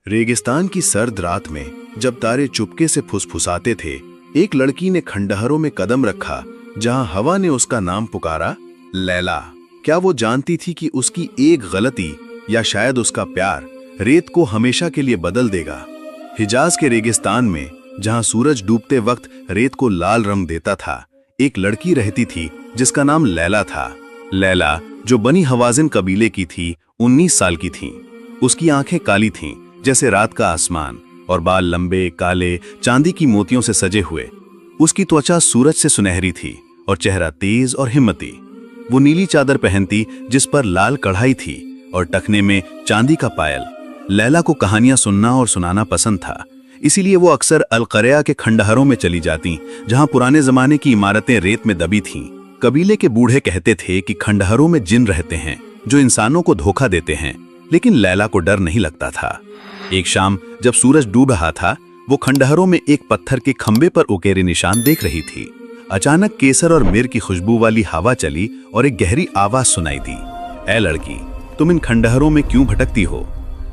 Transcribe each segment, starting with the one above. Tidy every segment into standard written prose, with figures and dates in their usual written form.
रेगिस्तान की सर्द रात में जब तारे चुपके से फुसफुसाते थे, एक लड़की ने खंडहरों में कदम रखा जहां हवा ने उसका नाम पुकारा, लैला। क्या वो जानती थी कि उसकी एक गलती या शायद उसका प्यार रेत को हमेशा के लिए बदल देगा? हिजाज के रेगिस्तान में जहां सूरज डूबते वक्त रेत को लाल रंग देता था, एक लड़की रहती थी जिसका नाम लैला था। लैला, जो बनी हवाजिन कबीले की थी, 19 साल की थी। उसकी आंखें काली थीं जैसे रात का आसमान और बाल लंबे काले चांदी की मोतियों से सजे हुए। उसकी त्वचा सूरज से सुनहरी थी और चेहरा तेज और हिम्मती। वो नीली चादर पहनती जिस पर लाल कढ़ाई थी और टखने में चांदी का पायल। लैला को कहानियां सुनना और सुनाना पसंद था, इसीलिए वो अक्सर अलकरिया के खंडहरों में चली जाती जहां पुराने जमाने की इमारतें रेत में दबी थीं। कबीले के बूढ़े कहते थे कि खंडहरों में जिन रहते हैं जो इंसानों को धोखा देते हैं, लेकिन लैला को डर नहीं लगता था। एक शाम जब सूरज डूब रहा था, वो खंडहरों में एक पत्थर के खंबे पर उकेरे निशान देख रही थी। अचानक केसर और मिर्च की खुशबू वाली हवा चली और एक गहरी आवाज सुनाई दी, ऐ लड़की, तुम इन खंडहरों में क्यों भटकती हो?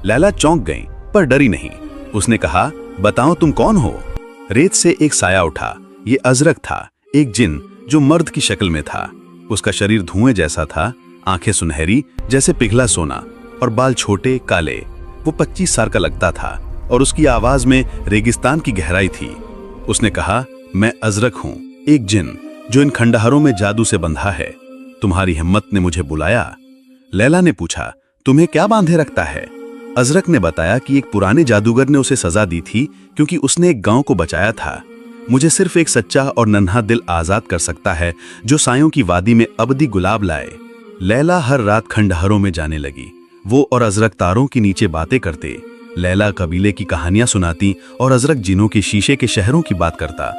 लैला चौंक गई पर डरी नहीं। उसने कहा, बताओ तुम कौन हो? रेत से एक साया उठा। ये अजरक था, एक जिन जो मर्द की शक्ल में था। उसका शरीर धुएं जैसा था, आंखें सुनहरी जैसे पिघला सोना और बाल छोटे काले। वो 25 साल का लगता था और उसकी आवाज में रेगिस्तान की गहराई थी। उसने कहा, मैं अजरक हूं, एक जिन जो इन खंडहरों में जादू से बंधा है। तुम्हारी हिम्मत ने मुझे बुलाया। लैला ने पूछा, तुम्हें क्या बांधे रखता है? अजरक ने बताया कि एक पुराने जादूगर ने उसे सजा दी थी क्योंकि उसने एक गांव को बचाया था। मुझे सिर्फ एक सच्चा और नन्हा दिल आजाद कर सकता है जो सायों की वादी में अबदी गुलाब लाए। लैला हर रात खंडहरों में जाने लगी। वो और अजरक तारों के नीचे बातें करते। लैला कबीले की कहानियां सुनाती और अजरक जिनों के शीशे के शहरों की बात करता।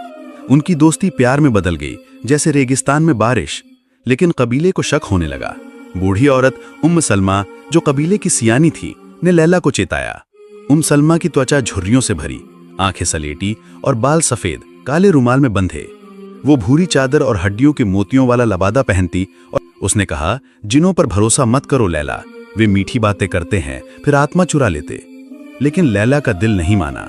उनकी दोस्ती प्यार में बदल गई जैसे रेगिस्तान में बारिश। लेकिन कबीले को शक होने लगा। बूढ़ी औरत उम्म सलमा, जो कबीले की सियानी थी, ने लैला को चेताया। उम्म सलमा की त्वचा झुर्रियों से भरी, आंखें सलेटी और बाल सफेद काले रुमाल में बंधे। वो भूरी चादर और हड्डियों के मोतियों वाला लबादा पहनती और उसने कहा, जिनों पर भरोसा मत करो लैला, वे मीठी बातें करते हैं फिर आत्मा चुरा लेते। लेकिन लैला का दिल नहीं माना।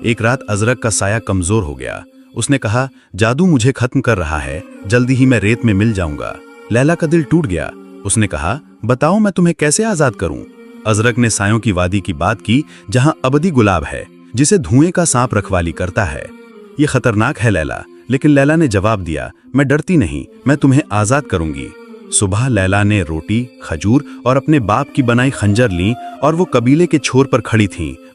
एक रात अजरक का साया कमजोर हो गया। उसने कहा, जादू मुझे खत्म कर रहा है, जल्दी ही मैं रेत में मिल जाऊंगा। लैला का दिल टूट गया। उसने कहा, बताओ मैं तुम्हें कैसे आजाद करूं? अजरक ने सायों की वादी की बात की जहां अबदी गुलाब है जिसे धुएं का सांप रखवाली करता है। ये खतरनाक है लैला। लेकिन लैला ने जवाब दिया, मैं डरती नहीं, मैं तुम्हें आजाद करूंगी। सुबह लैला ने रोटी, खजूर और अपने बाप की बनाई खंजर ली और वो कबीले के छोर पर खड़ी थीं,